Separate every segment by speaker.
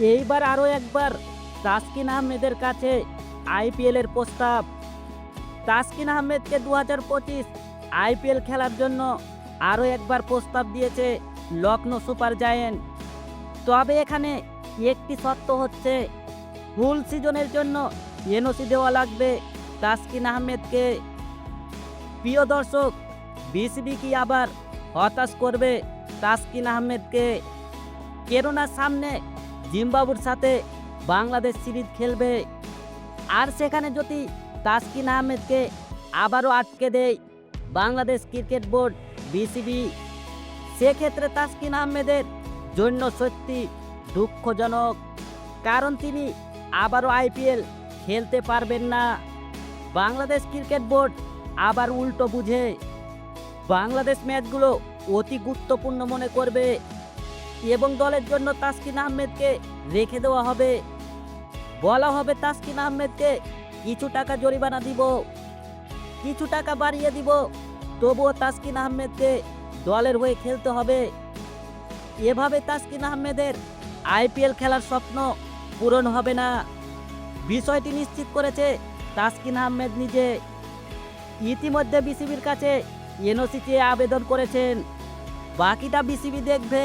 Speaker 1: এইবার আরও একবার তাসকিন আহমেদের কাছে আইপিএলের প্রস্তাব। তাসকিন আহমেদকে 2025 আইপিএল খেলার জন্য আরও একবার প্রস্তাব দিয়েছে লখনৌ সুপার জায়েন্ট। তবে এখানে একটি শর্ত হচ্ছে, ফুল সিজনের জন্য এনওসি দেওয়া লাগবে তাসকিন আহমেদকে। প্রিয় দর্শক, বিসিবি কি আবার হতাশ করবে তাসকিন আহমেদকে? কেননা সামনে জিম্বাবুর সাথে বাংলাদেশ সিরিজ খেলবে, আর সেখানে যদি তাসকিন আহমেদকে আবারও আটকে দেয় বাংলাদেশ ক্রিকেট বোর্ড বিসিবি, সেক্ষেত্রে তাসকিন আহমেদের জন্য সত্যি দুঃখজনক, কারণ তিনি আবারও আইপিএল খেলতে পারবেন না। বাংলাদেশ ক্রিকেট বোর্ড আবার উল্টো বুঝে বাংলাদেশ ম্যাচগুলো অতি গুরুত্বপূর্ণ মনে করবে এবং দলের জন্য তাসকিন আহমেদকে রেখে দেওয়া হবে। বলা হবে তাসকিন আহমেদকে কিছু টাকা জরিমানা দিব, কিছু টাকা বাড়িয়ে দিব, তবুও তাসকিন আহমেদকে দলের হয়ে খেলতে হবে। এভাবে তাসকিন আহমেদের আইপিএল খেলার স্বপ্ন পূরণ হবে না। বিষয়টি নিশ্চিত করেছে তাসকিন আহমেদ নিজে। ইতিমধ্যে বিসিবির কাছে এনওসি চেয়ে আবেদন করেছেন, বাকিটা বিসিবি দেখবে।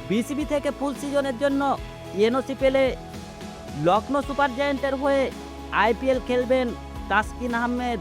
Speaker 1: বিসিবি থেকে ফুল সিজনের জন্য এনওসি পেলে লখনৌ সুপার জায়েন্টের হয়ে আইপিএল খেলবেন তাসকিন আহমেদ।